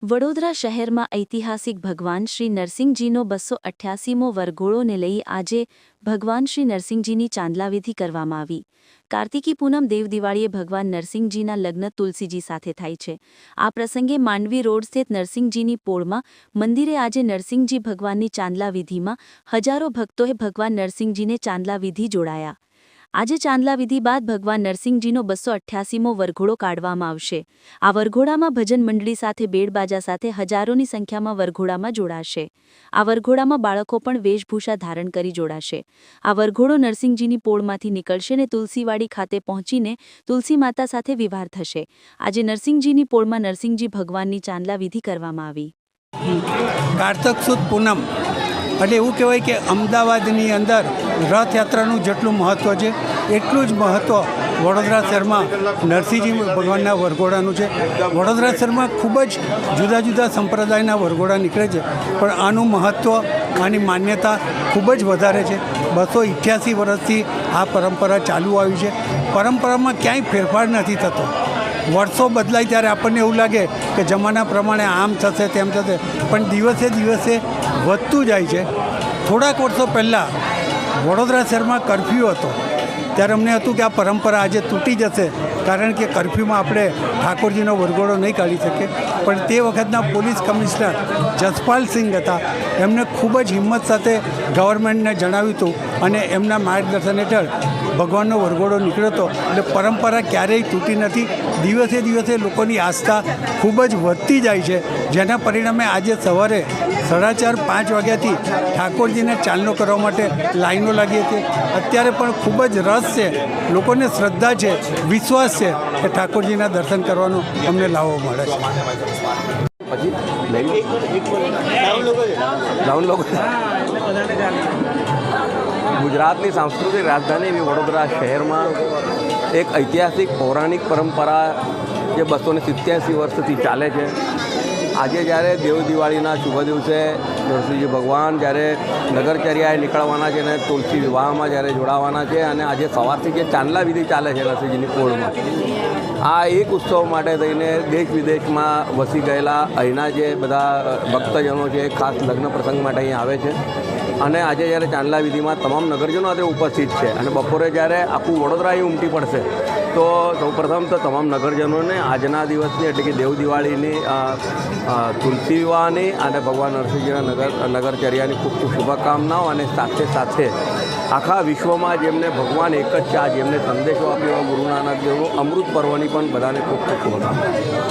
વડોદરા શહેરમાં ઐતિહાસિક ભગવાન શ્રી નરસિંહજીનો 288મો વરઘોડોને લઈ આજે ભગવાન શ્રી નરસિંહજીની ચાંદલાવિધિ કરવામાં આવી। કાર્તિકી પૂનમ દેવદિવાળીએ ભગવાન નરસિંહજીના લગ્ન તુલસીજી સાથે થાય છે। આ પ્રસંગે માંડવી રોડ સ્થિત નરસિંહજીની પોળમાં મંદિરે આજે નરસિંહજી ભગવાનની ચાંદલાવિધિમાં હજારો ભક્તોએ ભગવાન નરસિંહજીને ચાંદલાવિધિ જોડાયા। આજે ચાંદલાવિધિ બાદ ભગવાન નરસિંહજીનો 288મો વરઘોડો કાઢવામાં આવશે। આ વરઘોડામાં ભજન મંડળી સાથે બેડબાજા સાથે હજારોની સંખ્યામાં વરઘોડામાં જોડાશે। આ વરઘોડામાં બાળકો પણ વેશભૂષા ધારણ કરી જોડાશે। આ વરઘોડો નરસિંહજીની પોળમાંથી નીકળશે અને તુલસીવાડી ખાતે પહોંચીને તુલસી માતા સાથે વિવાર થશે। આજે નરસિંહજીની પોળમાં નરસિંહજી ભગવાનની ચાંદલાવિધિ કરવામાં આવી। કારતક સુદ પૂનમ એટલે એવું કહેવાય કે અમદાવાદની અંદર રથયાત્રાનું જેટલું મહત્ત્વ છે એટલું જ મહત્ત્વ વડોદરા શહેરમાં નરસિંહજી ભગવાનના વરઘોડાનું છે। વડોદરા શહેરમાં ખૂબ જ જુદા જુદા સંપ્રદાયના વરઘોડા નીકળે છે, પણ આનું મહત્ત્વ આની માન્યતા ખૂબ જ વધારે છે। 288 વર્ષથી આ પરંપરા ચાલુ આવી છે। પરંપરામાં ક્યાંય ફેરફાર નથી થતો। વર્ષો બદલાય ત્યારે આપણને એવું લાગે કે જમાના પ્રમાણે આમ થશે તેમ થશે, પણ દિવસે દિવસે વધતું જાય છે। થોડાક વર્ષો પહેલાં વડોદરા શહેરમાં કર્ફ્યુ હતો, ત્યારે અમને હતું કે આ પરંપરા આજે તૂટી જશે, કારણ કે કર્ફ્યુમાં આપણે ઠાકોરજીનો વરઘોડો નહીં કાઢી શકીએ। પણ તે વખતના પોલીસ કમિશનર જસપાલ સિંહ હતા, એમને ખૂબ જ હિંમત સાથે ગવર્મેન્ટને જણાવ્યું હતું અને એમના માર્ગદર્શન હેઠળ ભગવાનનો વરઘોડો નીકળ્યો હતો। એટલે પરંપરા ક્યારેય તૂટી નથી। દિવસે દિવસે લોકોની આસ્થા ખૂબ જ વધતી જાય છે, જેના પરિણામે આજે સવારે 4:30-5 વાગ્યાથી ઠાકોરજીને ચાલનો કરવા માટે લાઈનો લાગી હતી। અત્યારે પણ ખૂબ જ રસ છે, લોકોને શ્રદ્ધા છે, વિશ્વાસ છે કે ઠાકોરજીના દર્શન કરવાનો અમને લાવો મળે છે। ગુજરાતની સાંસ્કૃતિક રાજધાની એવી વડોદરા શહેરમાં એક ઐતિહાસિક પૌરાણિક પરંપરા જે 287 વર્ષથી ચાલે છે। આજે જ્યારે દેવ દિવાળીના શુભ દિવસે નરસિંહજી ભગવાન જ્યારે નગરચર્યાએ નીકળવાના છે અને તુલસી વિવાહમાં જ્યારે જોડાવાના છે, અને આજે સવારથી જે ચાંદલા વિધિ ચાલે છે નરસિંહજીની પોળમાં, આ એક ઉત્સવ માટે થઈને દેશ વિદેશમાં વસી ગયેલા અહીંના જે બધા ભક્તજનો છે ખાસ લગ્ન પ્રસંગ માટે અહીં આવે છે। અને આજે જ્યારે ચાંદલા વિધિમાં તમામ નગરજનો આજે ઉપસ્થિત છે અને બપોરે જ્યારે આખું વડોદરા અહીં ઉમટી પડશે, તો સૌપ્રથમ તો તમામ નગરજનોને આજના દિવસની એટલે કે દેવ દિવાળીની તુલસી વિવાહની અને ભગવાન નરસિંહજીના નગરચર્યાની ખૂબ ખૂબ શુભકામનાઓ, અને સાથે સાથે આખા વિશ્વમાં જેમને ભગવાન એક જ છે, જેમને સંદેશો આપ્યો ગુરુ નાનક દેવનો અમૃત પર્વની પણ બધાને ખૂબ ખૂબ શુભકામનાઓ।